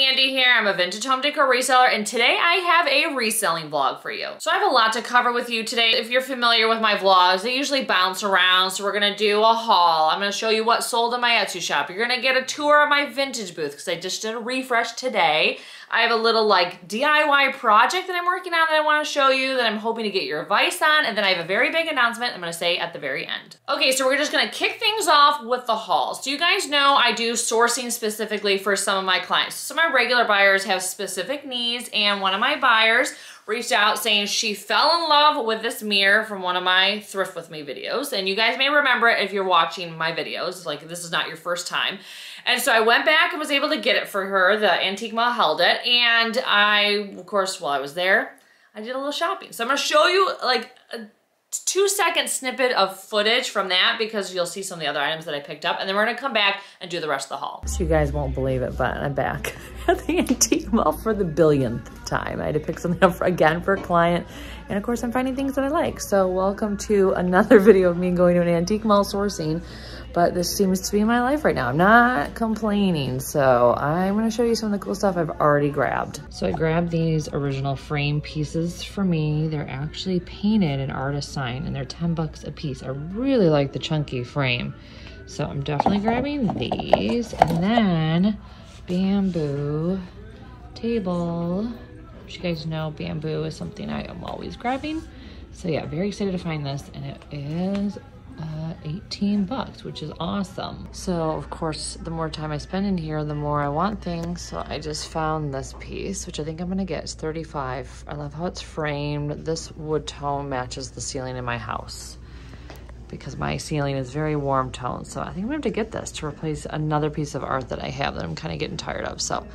Andi here. I'm a vintage home decor reseller, and today I have a reselling vlog for you. So I have a lot to cover with you today. If you're familiar with my vlogs, they usually bounce around, so we're gonna do a haul. I'm gonna show you what sold in my Etsy shop. You're gonna get a tour of my vintage booth, because I just did a refresh today. I have a little like DIY project that I'm working on that I want to show you that I'm hoping to get your advice on, and then I have a very big announcement I'm going to say at the very end. Okay, so we're just going to kick things off with the hauls. So you guys know I do sourcing specifically for some of my clients. Some of my regular buyers have specific needs, and one of my buyers reached out saying she fell in love with this mirror from one of my Thrift With Me videos. And you guys may remember it if you're watching my videos, like this is not your first time. And so I went back and was able to get it for her. The antique mall held it. And I, of course, while I was there, I did a little shopping. So I'm gonna show you like a 2-second snippet of footage from that because you'll see some of the other items that I picked up. And then we're gonna come back and do the rest of the haul. So you guys won't believe it, but I'm back at the antique mall for the billionth time. I had to pick something up again for a client. And of course, I'm finding things that I like. So welcome to another video of me going to an antique mall sourcing. But this seems to be my life right now. I'm not complaining. So I'm gonna show you some of the cool stuff I've already grabbed. So I grabbed these original frame pieces for me. They're actually painted and artist signed, and they're 10 bucks a piece. I really like the chunky frame. So I'm definitely grabbing these. And then bamboo table. As you guys know, bamboo is something I am always grabbing. So yeah, very excited to find this, and it is 18 bucks, which is awesome. So of course, the more time I spend in here, the more I want things. So I just found this piece, which I think I'm gonna get. It's 35. I love how it's framed. This wood tone matches the ceiling in my house because my ceiling is very warm tone. So I think I'm gonna have to get this to replace another piece of art that I have that I'm kind of getting tired of. So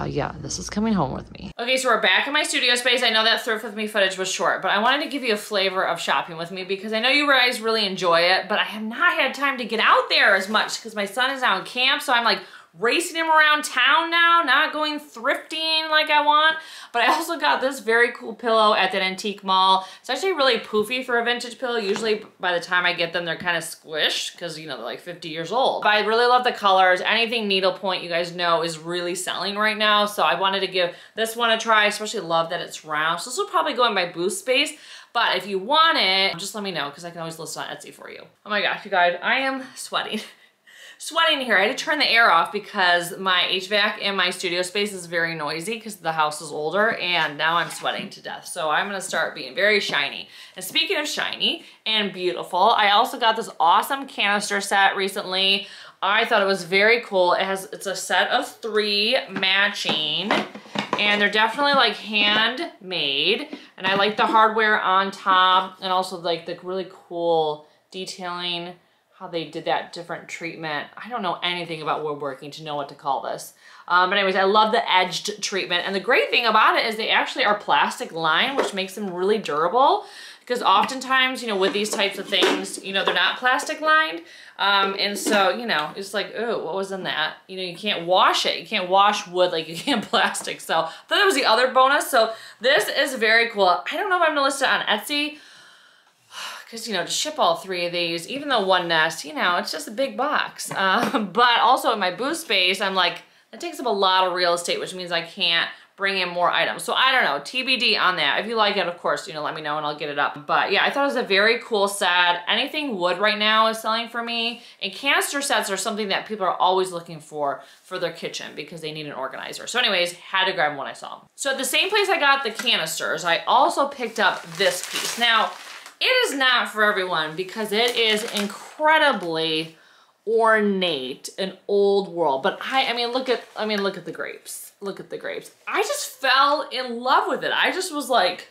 yeah, this is coming home with me. Okay, so we're back in my studio space. I know that Thrift With Me footage was short, but I wanted to give you a flavor of shopping with me because I know you guys really enjoy it, but I have not had time to get out there as much because my son is now in camp, so I'm like racing him around town now, not going thrifting like I want. But I also got this very cool pillow at that antique mall. It's actually really poofy for a vintage pillow. Usually by the time I get them, they're kind of squished because, you know, they're like 50 years old. But I really love the colors. Anything needlepoint, you guys know, is really selling right now. So I wanted to give this one a try. I especially love that it's round. So this will probably go in my booth space. But if you want it, just let me know because I can always list it on Etsy for you. Oh my gosh, you guys, I am sweating. Sweating here. I had to turn the air off because my HVAC in my studio space is very noisy because the house is older, and now I'm sweating to death. So I'm gonna start being very shiny. And speaking of shiny and beautiful, I also got this awesome canister set recently. I thought it was very cool. It's a set of 3 matching, and they're definitely like handmade. And I like the hardware on top, and also like the really cool detailing, how they did that different treatment. I don't know anything about woodworking to know what to call this. But anyways, I love the edged treatment. And the great thing about it is they actually are plastic lined, which makes them really durable. Because oftentimes, you know, with these types of things, you know, they're not plastic lined. And so, you know, it's like, oh, what was in that? You know, you can't wash it. You can't wash wood like you can plastic. So I thought that was the other bonus. So this is very cool. I don't know if I'm gonna list it on Etsy, because, you know, to ship all 3 of these, even though one nest, you know, it's just a big box. But also in my booth space, I'm like, it takes up a lot of real estate, which means I can't bring in more items. So I don't know, TBD on that. If you like it, of course, you know, let me know and I'll get it up. But yeah, I thought it was a very cool set. Anything wood right now is selling for me. And canister sets are something that people are always looking for their kitchen because they need an organizer. So anyways, had to grab one I saw. So at the same place I got the canisters, I also picked up this piece. Now, it is not for everyone because it is incredibly ornate and old world. But I mean, look at the grapes. Look at the grapes. I just fell in love with it. I just was like,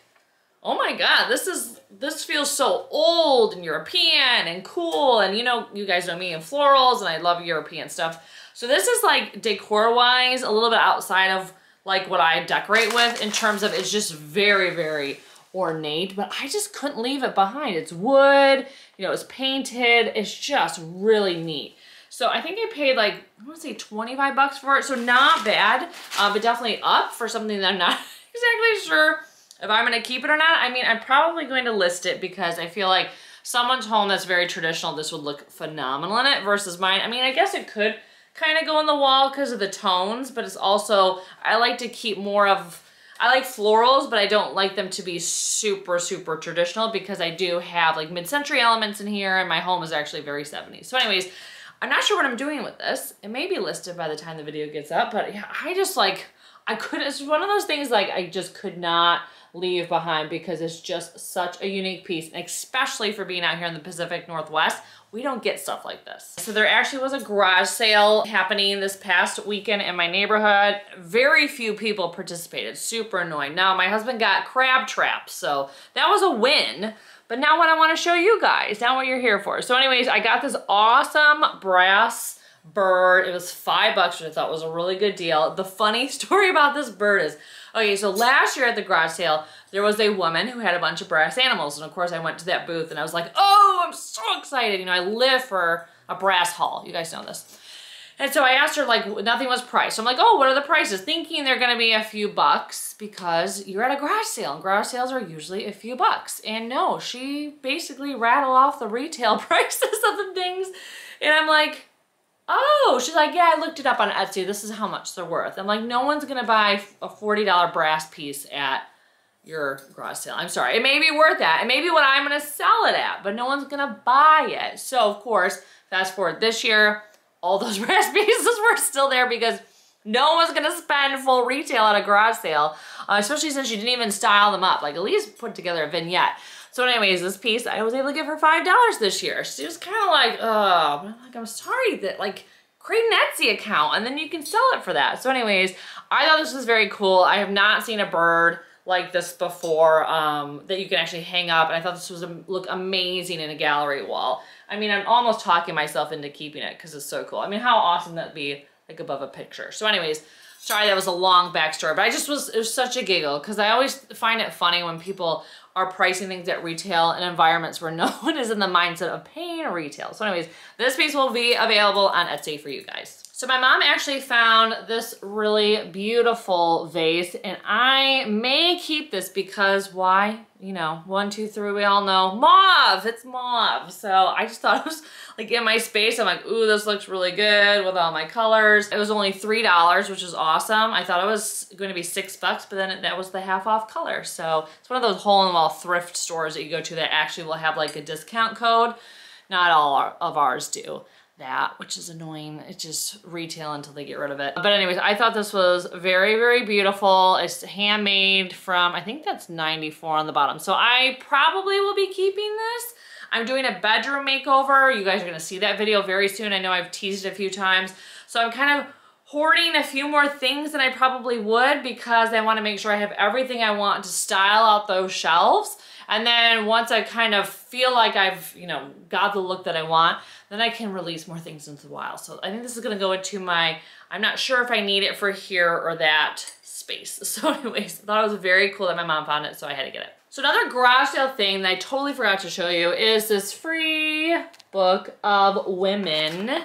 oh my God, this feels so old and European and cool. And you know, you guys know me and florals, and I love European stuff. So this is like decor wise, a little bit outside of like what I decorate with in terms of it's just very, very ornate, but I just couldn't leave it behind. It's wood, you know, it's painted. It's just really neat. So I think I paid like, I want to say 25 bucks for it. So not bad, but definitely up for something that I'm not exactly sure if I'm going to keep it or not. I mean, I'm probably going to list it because I feel like someone's home that's very traditional, this would look phenomenal in it versus mine. I mean, I guess it could kind of go on the wall because of the tones, but it's also, I like to keep more of, I like florals, but I don't like them to be super, super traditional because I do have like mid-century elements in here and my home is actually very 70s. So anyways, I'm not sure what I'm doing with this. It may be listed by the time the video gets up, but yeah, I just like, I couldn't, it's one of those things like I just could not leave behind because it's just such a unique piece, and especially for being out here in the Pacific Northwest, we don't get stuff like this. So there actually was a garage sale happening this past weekend in my neighborhood. Very few people participated, super annoying. Now my husband got crab traps, so that was a win. But now what I wanna show you guys, now what you're here for. So anyways, I got this awesome brass bird. It was $5, which I thought was a really good deal. The funny story about this bird is, okay, so last year at the garage sale, there was a woman who had a bunch of brass animals. And of course I went to that booth and I was like, oh, I'm so excited. You know, I live for a brass haul. You guys know this. And so I asked her, like, nothing was priced. So I'm like, oh, what are the prices? Thinking they're gonna be a few bucks because you're at a garage sale and garage sales are usually a few bucks. And no, she basically rattled off the retail prices of the things. And I'm like, oh, she's like, yeah, I looked it up on Etsy. This is how much they're worth. I'm like, no one's gonna buy a $40 brass piece at your garage sale. I'm sorry, it may be worth that. It may be what I'm gonna sell it at, but no one's gonna buy it. So of course, fast forward this year, all those brass pieces were still there because no one's gonna spend full retail at a garage sale, especially since you didn't even style them up. Like at least put together a vignette. So anyways, this piece, I was able to give her $5 this year. She was kind of like, oh, but I'm like, I'm sorry that like, create an Etsy account and then you can sell it for that. So anyways, I thought this was very cool. I have not seen a bird like this before that you can actually hang up. And I thought this was look amazing in a gallery wall. I mean, I'm almost talking myself into keeping it because it's so cool. I mean, how awesome that'd be like above a picture. So anyways, sorry that was a long backstory, but I just it was such a giggle because I always find it funny when people are pricing things at retail in environments where no one is in the mindset of paying retail. So anyways, this piece will be available on Etsy for you guys. So my mom actually found this really beautiful vase and I may keep this because why? You know, 1, 2, 3, we all know mauve, it's mauve. So I just thought it was like in my space. I'm like, ooh, this looks really good with all my colors. It was only $3, which is awesome. I thought it was going to be $6, but then that was the half off color. So it's one of those hole in the wall thrift stores that you go to that actually will have like a discount code. Not all of ours do that, which is annoying. It's just retail until they get rid of it. But anyways, I thought this was very, very beautiful. It's handmade from, I think that's 94 on the bottom. So I probably will be keeping this. I'm doing a bedroom makeover. You guys are gonna see that video very soon. I know I've teased it a few times. So I'm kind of hoarding a few more things than I probably would because I wanna make sure I have everything I want to style out those shelves. And then once I kind of feel like I've, you know, got the look that I want, then I can release more things into the wild. So I think this is gonna go into my, I'm not sure if I need it for here or that space. So anyways, I thought it was very cool that my mom found it, so I had to get it. So another garage sale thing that I totally forgot to show you is this free book of women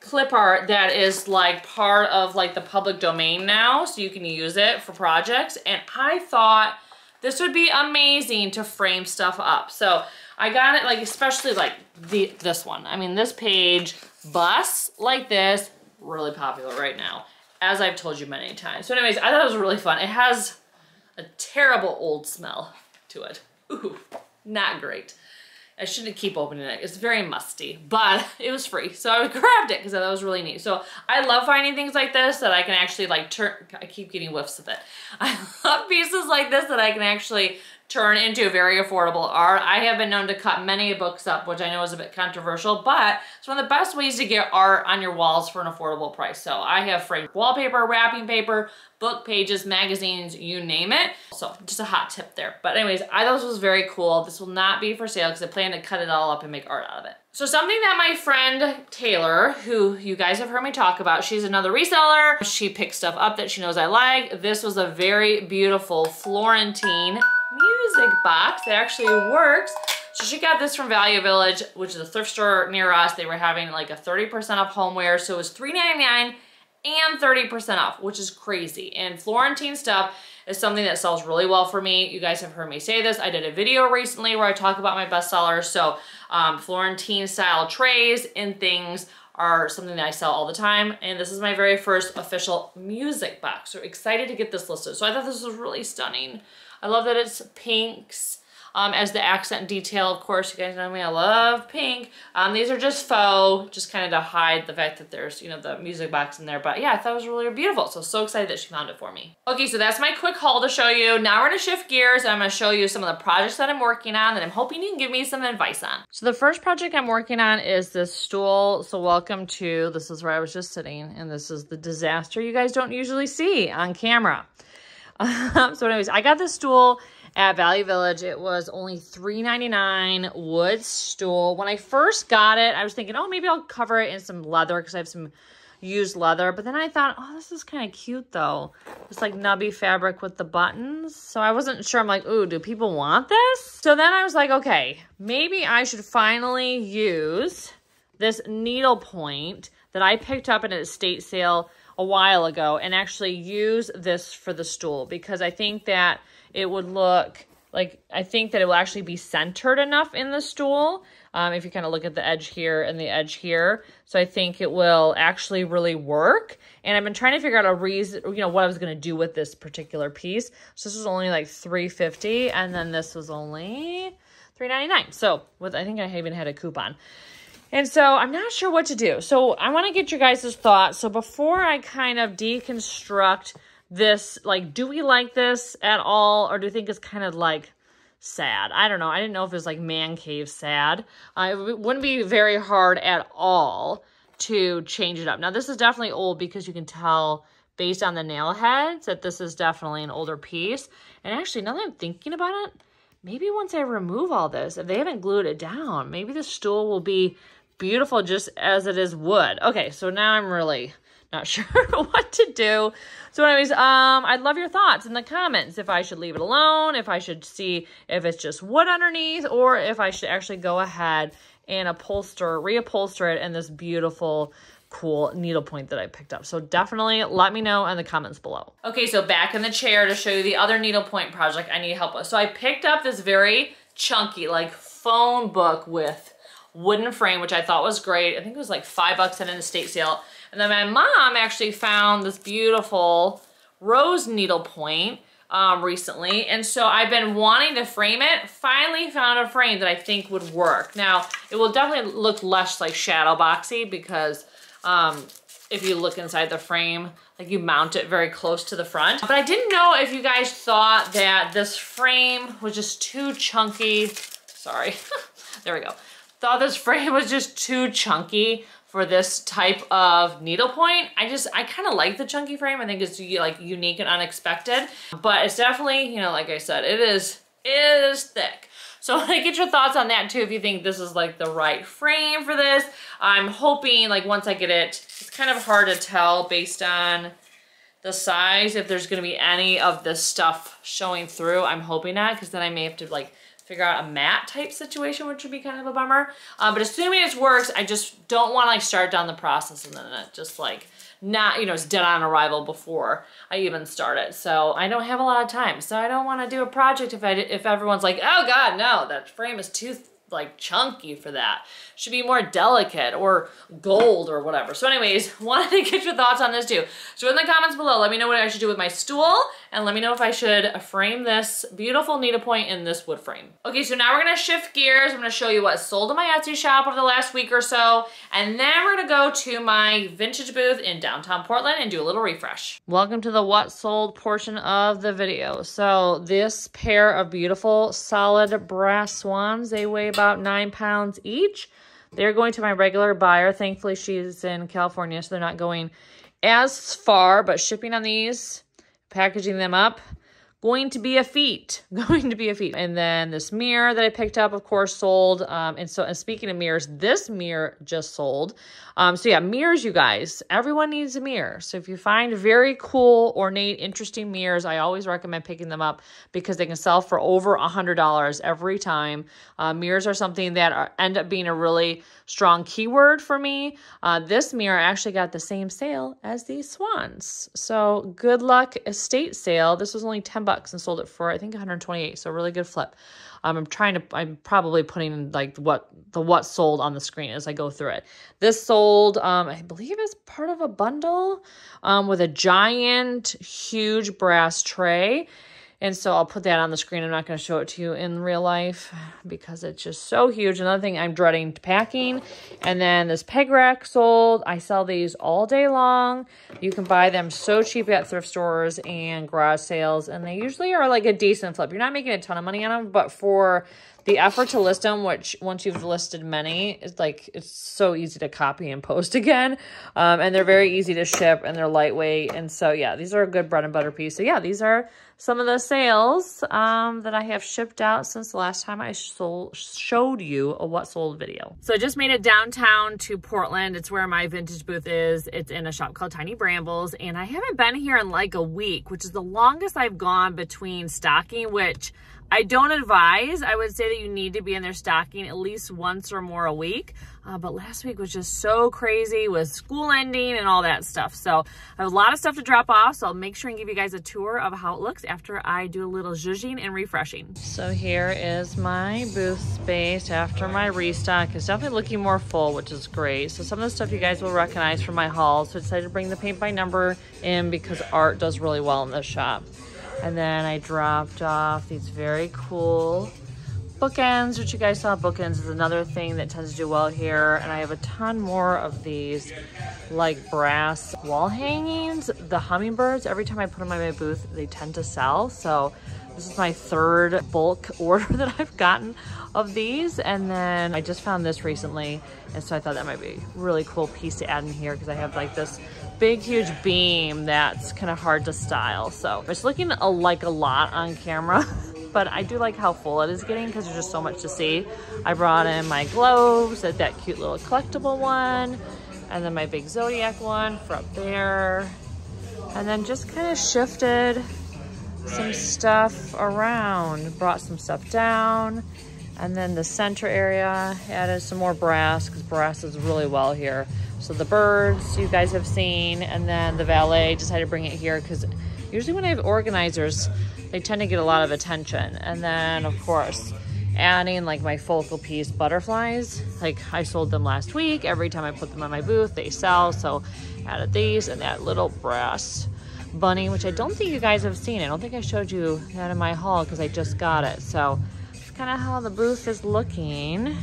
clip art that is like part of like the public domain now, so you can use it for projects. And I thought this would be amazing to frame stuff up. So I got it like, especially like this one. I mean, this page, busts like this, really popular right now, as I've told you many times. So anyways, I thought it was really fun. It has a terrible old smell to it. Ooh, not great. I shouldn't keep opening it. It's very musty, but it was free. So I grabbed it because I thought it was really neat. So I love finding things like this that I can actually like turn, I keep getting whiffs of it. I love pieces like this that I can actually turn into very affordable art. I have been known to cut many books up, which I know is a bit controversial, but it's one of the best ways to get art on your walls for an affordable price. So I have framed wallpaper, wrapping paper, book pages, magazines, you name it. So just a hot tip there. But anyways, I thought this was very cool. This will not be for sale because I plan to cut it all up and make art out of it. So something that my friend Taylor, who you guys have heard me talk about, she's another reseller. She picks stuff up that she knows I like. This was a very beautiful Florentine music box that actually works. So she got this from Value Village, which is a thrift store near us. They were having like a 30% off homeware. So it was $3.99 and 30% off, which is crazy. And Florentine stuff is something that sells really well for me. You guys have heard me say this. I did a video recently where I talk about my bestsellers. So Florentine style trays and things are something that I sell all the time. And this is my very first official music box. So excited to get this listed. So I thought this was really stunning. I love that it's pinks. As the accent detail, of course, you guys know me, I love pink. These are just faux, just kind of to hide the fact that there's, you know, the music box in there. But yeah, I thought it was really beautiful. So excited that she found it for me. Okay, so that's my quick haul to show you. Now we're gonna shift gears and I'm gonna show you some of the projects that I'm working on that I'm hoping you can give me some advice on. So the first project I'm working on is this stool. So welcome to, this is where I was just sitting, and this is the disaster you guys don't usually see on camera. So anyways, I got this stool at Value Village. It was only $3.99 wood stool. When I first got it, I was thinking, oh, maybe I'll cover it in some leather because I have some used leather. But then I thought, oh, this is kind of cute though. It's like nubby fabric with the buttons. So I wasn't sure. I'm like, ooh, do people want this? So then I was like, okay, maybe I should finally use this needlepoint that I picked up at an estate sale a while ago and actually use this for the stool, because I think that it would look like, I think that it will actually be centered enough in the stool. If you kind of look at the edge here and the edge here. So I think it will actually really work. And I've been trying to figure out a reason, you know, what I was going to do with this particular piece. So this was only like $3.50 and then this was only $3.99. So with, I think I even had a coupon. And so I'm not sure what to do. So I want to get your guys' thoughts. So before I kind of deconstruct this, like, do we like this at all? Or do you think it's kind of like sad? I don't know. I didn't know if it was like man cave sad. It wouldn't be very hard at all to change it up. Now this is definitely old because you can tell based on the nail heads that this is definitely an older piece. And actually, now that I'm thinking about it, maybe once I remove all this, if they haven't glued it down, maybe the stool will be beautiful just as it is wood. Okay, so now I'm really not sure what to do. So anyways, I'd love your thoughts in the comments if I should leave it alone, if I should see if it's just wood underneath, or if I should actually go ahead and reupholster it in this beautiful, cool needlepoint that I picked up. So definitely let me know in the comments below. Okay, so back in the chair to show you the other needlepoint project I need help with. So I picked up this very chunky, like phone book with wooden frame, which I thought was great. I think it was like $5 at an estate sale. And then my mom actually found this beautiful rose needlepoint recently. And so I've been wanting to frame it. Finally found a frame that I think would work. Now, it will definitely look less like shadow boxy because if you look inside the frame, like you mount it very close to the front. But I didn't know if you guys thought that this frame was just too chunky. Sorry, there we go. Thought this frame was just too chunky for this type of needlepoint. I kind of like the chunky frame. I think it's like unique and unexpected, but it's definitely, you know, like I said, it is thick. So I want to get your thoughts on that too, if you think this is like the right frame for this. I'm hoping like once I get it, it's kind of hard to tell based on the size if there's going to be any of this stuff showing through. I'm hoping not, because then I may have to like figure out a matte type situation, which would be kind of a bummer. But assuming it works, I just don't want to like start down the process and then it just like not, you know, it's dead on arrival before I even start it. So I don't have a lot of time. So I don't want to do a project if everyone's like, oh God, no, that frame is too like chunky for that. Should be more delicate or gold or whatever. So anyways, wanted to get your thoughts on this too. So in the comments below, let me know what I should do with my stool and let me know if I should frame this beautiful needlepoint in this wood frame. Okay, so now we're gonna shift gears. I'm gonna show you what sold in my Etsy shop over the last week or so, and then we're gonna go to my vintage booth in downtown Portland and do a little refresh. Welcome to the what sold portion of the video. So this pair of beautiful solid brass swans, they weigh about 9 pounds each. They're going to my regular buyer. Thankfully, she's in California, so they're not going as far, but shipping on these, packaging them up, going to be a feat. And then this mirror that I picked up, of course, sold. And speaking of mirrors, this mirror just sold. So yeah, mirrors, you guys. Everyone needs a mirror. So if you find very cool, ornate, interesting mirrors, I always recommend picking them up because they can sell for over $100 every time. Mirrors are something that end up being a really strong keyword for me. This mirror actually got the same sale as these swans. So good luck estate sale. This was only $10 bucks and sold it for, I think, 128. So a really good flip. I'm probably putting like what sold on the screen as I go through it. This sold, I believe as part of a bundle, with a giant, huge brass tray. And so I'll put that on the screen. I'm not going to show it to you in real life because it's just so huge. Another thing I'm dreading packing. And then this peg rack sold. I sell these all day long. You can buy them so cheap at thrift stores and garage sales. And they usually are like a decent flip. You're not making a ton of money on them, but for the effort to list them, which once you've listed many, it's so easy to copy and post again. And they're very easy to ship and they're lightweight. And so, yeah, these are a good bread and butter piece. So, yeah, these are some of the sales that I have shipped out since the last time I showed you a what sold video. So I just made it downtown to Portland. It's where my vintage booth is. It's in a shop called Tiny Brambles. And I haven't been here in like a week, which is the longest I've gone between stocking, which I don't advise. I would say that you need to be in there stocking at least once or more a week. But last week was just so crazy with school ending and all that stuff. So I have a lot of stuff to drop off. So I'll make sure and give you guys a tour of how it looks after I do a little zhuzhing and refreshing. So here is my booth space after my restock. It's definitely looking more full, which is great. So some of the stuff you guys will recognize from my hauls. So I decided to bring the paint by number in because art does really well in this shop. And then I dropped off these very cool bookends, which you guys saw. Bookends is another thing that tends to do well here. And I have a ton more of these like brass wall hangings. The hummingbirds, every time I put them in my booth, they tend to sell. So this is my third bulk order that I've gotten of these. And then I just found this recently. And so I thought that might be a really cool piece to add in here because I have like this big, huge beam that's kind of hard to style. So it's looking like a lot on camera, but I do like how full it is getting because there's just so much to see. I brought in my globes, that cute little collectible one, and then my big Zodiac one for up there. And then just kind of shifted some stuff around, brought some stuff down. And then the center area, added some more brass because brass is really well here. So the birds you guys have seen, and then the valet, decided to bring it here because usually when I have organizers, they tend to get a lot of attention. And then of course, adding like my focal piece butterflies, like I sold them last week. Every time I put them on my booth, they sell. So added these and that little brass bunny, which I don't think you guys have seen. I don't think I showed you that in my haul because I just got it. So it's kind of how the booth is looking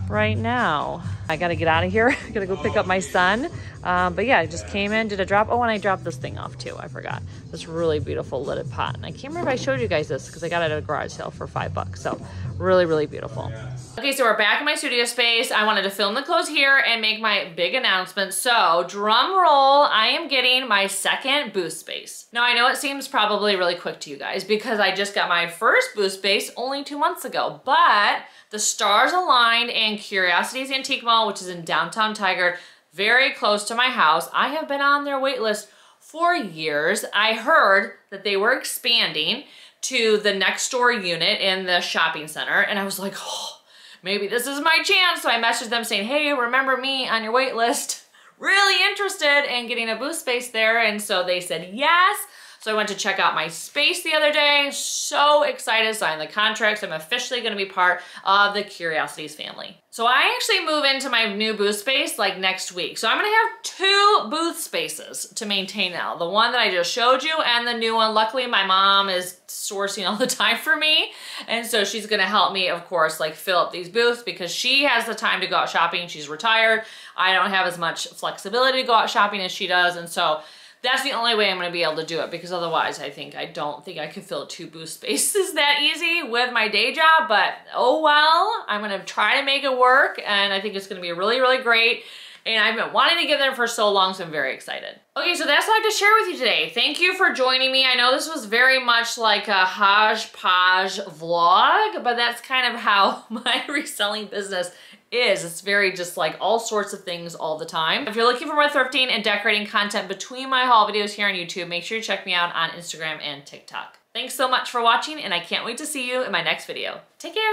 right now. I gotta get out of here. I gotta go pick up my son. But yeah, I just came in, did a drop. Oh, and I dropped this thing off too. I forgot. This really beautiful lidded pot. And I can't remember if I showed you guys this because I got it at a garage sale for $5. So really, really beautiful. Okay, so we're back in my studio space. I wanted to film the clothes here and make my big announcement. So drum roll, I am getting my second booth space. Now I know it seems probably really quick to you guys because I just got my first booth space only 2 months ago, but the stars aligned and Curiosities Antique Mall, which is in downtown Tigard, very close to my house. I have been on their wait list for years. I heard that they were expanding to the next door unit in the shopping center, and I was like, oh, maybe this is my chance. So I messaged them saying, hey, remember me on your wait list? Really interested in getting a booth space there. And so they said yes. So I went to check out my space the other day. So excited, signed the contracts. I'm officially gonna be part of the Curiosities family. So I actually move into my new booth space like next week. So I'm gonna have 2 booth spaces to maintain now. The one that I just showed you and the new one. Luckily my mom is sourcing all the time for me. And so she's gonna help me, of course, like fill up these booths because she has the time to go out shopping. She's retired. I don't have as much flexibility to go out shopping as she does. And so that's the only way I'm gonna be able to do it because otherwise I don't think I could fill 2 booth spaces that easy with my day job, but oh well, I'm gonna try to make it work and I think it's gonna be really, really great. And I've been wanting to get there for so long, so I'm very excited. Okay, so that's what I have to share with you today. Thank you for joining me. I know this was very much like a hodgepodge vlog, but that's kind of how my reselling business is. It's very just like all sorts of things all the time. If you're looking for more thrifting and decorating content between my haul videos here on YouTube, make sure you check me out on Instagram and TikTok. Thanks so much for watching, and I can't wait to see you in my next video. Take care.